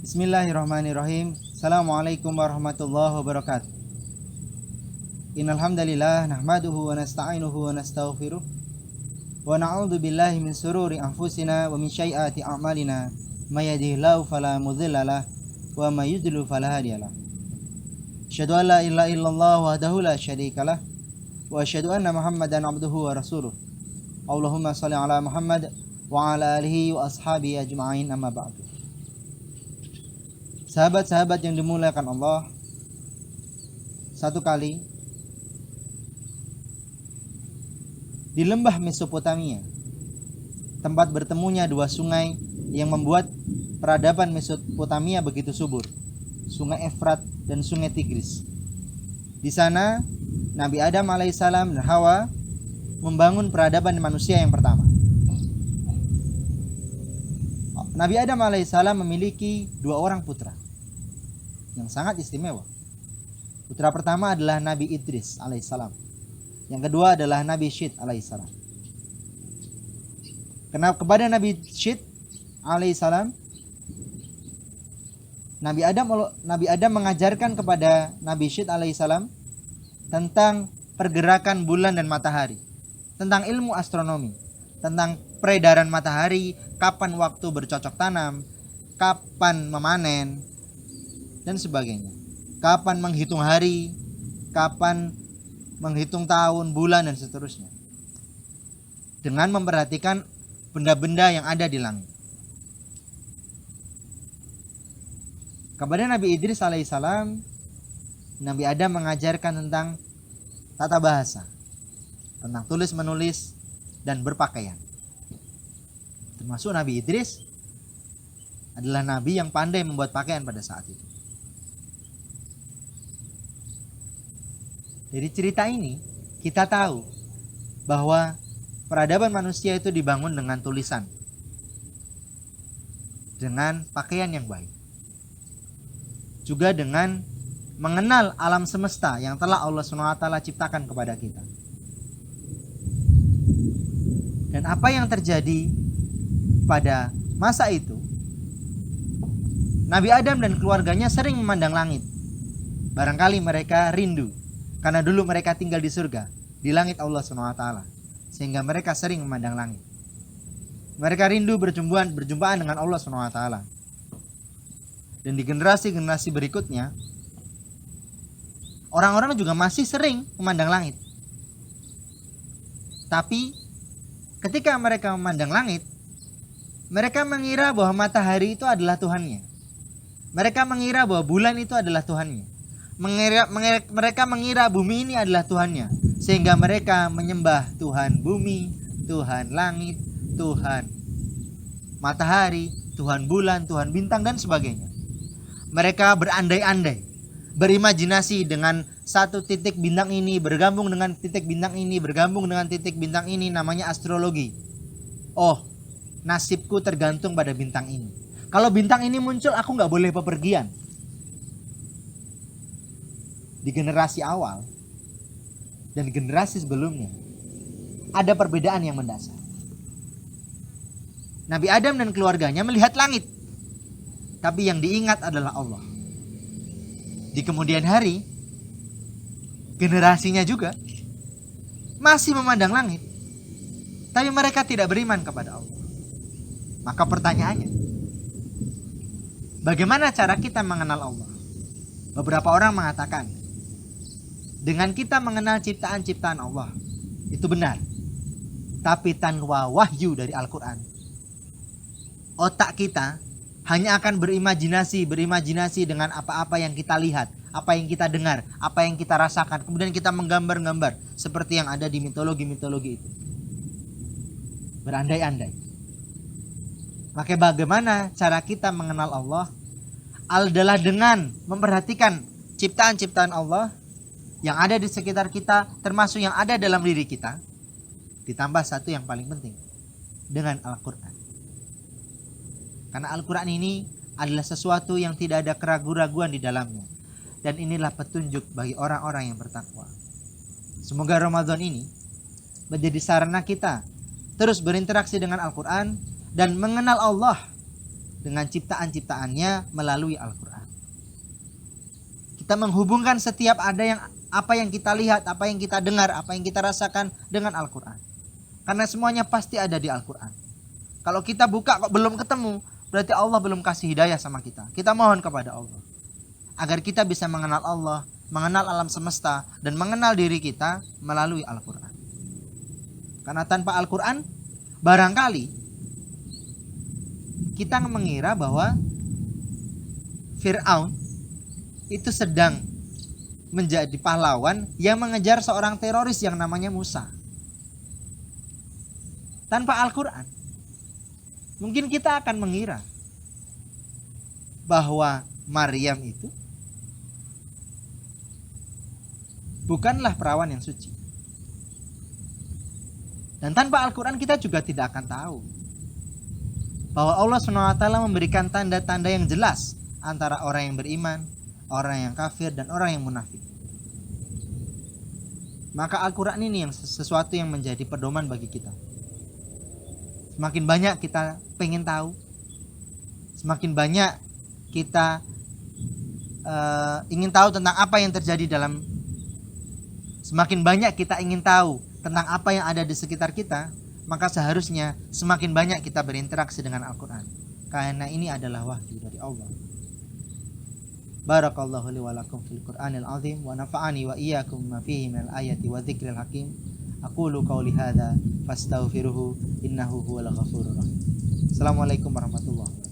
Bismillahirrahmanirrahim. Assalamualaikum warahmatullahi wabarakatuh. Innal hamdalillah nahmaduhu wa nasta'inuhu wa nastaghfiruh wa na'udzu billahi min sururi anfusina wa min sayyiati a'malina may yahdihillahu fala mudhillalah wa may yudlil fala hadiyalah. Asyhadu an la ilaha illallah wahdahu la syarikalah wa asyhadu anna Muhammadan abduhu wa rasuluh. Allahumma shalli ala Muhammad wa ala alihi wa ashabihi ajma'in, amma ba'du. Sahabat-sahabat yang dimuliakan Allah, satu kali di lembah Mesopotamia, tempat bertemunya dua sungai yang membuat peradaban Mesopotamia begitu subur, Sungai Efrat dan Sungai Tigris. Di sana Nabi Adam alaihissalam dan Hawa membangun peradaban manusia yang pertama. Nabi Adam alaihissalam memiliki dua orang putra yang sangat istimewa. Putra pertama adalah Nabi Idris alaihissalam. Yang kedua adalah Nabi Syed alaihissalam. Kepada Nabi Syed alaihissalam, Nabi Adam mengajarkan kepada Nabi Syed alaihissalam tentang pergerakan bulan dan matahari, tentang ilmu astronomi, tentang peredaran matahari, kapan waktu bercocok tanam, kapan memanen, dan sebagainya. Kapan menghitung hari, kapan menghitung tahun, bulan, dan seterusnya. Dengan memperhatikan benda-benda yang ada di langit. Kepada Nabi Idris alaihissalam, Nabi Adam mengajarkan tentang tata bahasa, tentang tulis menulis dan berpakaian. Termasuk Nabi Idris adalah nabi yang pandai membuat pakaian pada saat itu. Dari cerita ini kita tahu bahwa peradaban manusia itu dibangun dengan tulisan, dengan pakaian yang baik, juga dengan mengenal alam semesta yang telah Allah SWT ciptakan kepada kita. Dan apa yang terjadi pada masa itu, Nabi Adam dan keluarganya sering memandang langit. Barangkali mereka rindu, karena dulu mereka tinggal di surga, di langit Allah SWT, sehingga mereka sering memandang langit. Mereka rindu berjumpaan dengan Allah SWT. Dan di generasi-generasi berikutnya, orang-orang juga masih sering memandang langit. Tapi ketika mereka memandang langit, mereka mengira bahwa matahari itu adalah Tuhannya. Mereka mengira bahwa bulan itu adalah Tuhannya. Mereka mengira bumi ini adalah Tuhannya, sehingga mereka menyembah Tuhan bumi, Tuhan langit, Tuhan matahari, Tuhan bulan, Tuhan bintang, dan sebagainya. Mereka berandai-andai, berimajinasi dengan satu titik bintang ini bergabung dengan titik bintang ini, bergabung dengan titik bintang ini, namanya astrologi. Oh, nasibku tergantung pada bintang ini. Kalau bintang ini muncul, aku gak boleh bepergian. Di generasi awal dan generasi sebelumnya ada perbedaan yang mendasar. Nabi Adam dan keluarganya melihat langit, tapi yang diingat adalah Allah. Di kemudian hari, generasinya juga masih memandang langit, tapi mereka tidak beriman kepada Allah. Maka pertanyaannya, bagaimana cara kita mengenal Allah? Beberapa orang mengatakan, dengan kita mengenal ciptaan-ciptaan Allah, itu benar. Tapi tanpa wahyu dari Al-Quran, otak kita hanya akan berimajinasi dengan apa-apa yang kita lihat, apa yang kita dengar, apa yang kita rasakan. Kemudian kita menggambar-gambar seperti yang ada di mitologi-mitologi itu. Berandai-andai. Maka bagaimana cara kita mengenal Allah? Adalah dengan memperhatikan ciptaan-ciptaan Allah yang ada di sekitar kita, termasuk yang ada dalam diri kita. Ditambah satu yang paling penting, dengan Al-Quran. Karena Al-Quran ini adalah sesuatu yang tidak ada keraguan-raguan di dalamnya. Dan inilah petunjuk bagi orang-orang yang bertakwa. Semoga Ramadan ini menjadi sarana kita terus berinteraksi dengan Al-Quran dan mengenal Allah dengan ciptaan-ciptaannya melalui Al-Quran. Kita menghubungkan setiap apa yang kita lihat, apa yang kita dengar, apa yang kita rasakan dengan Al-Quran. Karena semuanya pasti ada di Al-Quran. Kalau kita buka kok belum ketemu, berarti Allah belum kasih hidayah sama kita. Kita mohon kepada Allah agar kita bisa mengenal Allah, mengenal alam semesta, dan mengenal diri kita melalui Al-Quran. Karena tanpa Al-Quran, barangkali kita mengira bahwa Fir'aun itu sedang menjadi pahlawan yang mengejar seorang teroris yang namanya Musa. Tanpa Al-Quran, mungkin kita akan mengira bahwa Maryam itu bukanlah perawan yang suci. Dan tanpa Al-Quran kita juga tidak akan tahu bahwa Allah SWT memberikan tanda-tanda yang jelas antara orang yang beriman, orang yang kafir, dan orang yang munafik. Maka Al-Quran ini yang sesuatu yang menjadi pedoman bagi kita. Semakin banyak kita pengen tahu, semakin banyak kita ingin tahu tentang apa yang terjadi semakin banyak kita ingin tahu tentang apa yang ada di sekitar kita, maka seharusnya semakin banyak kita berinteraksi dengan Al-Quran. Karena ini adalah wahyu dari Allah. Barakallahu li wa lakum fil Qur'anil azim wa nafa'ani wa iyyakum ma fihi minal ayati wa dzikril hakim. Aqulu qawli hadza fastaghfiruhu innahu huwal ghafurur rahim. Assalamualaikum warahmatullahi wabarakatuh.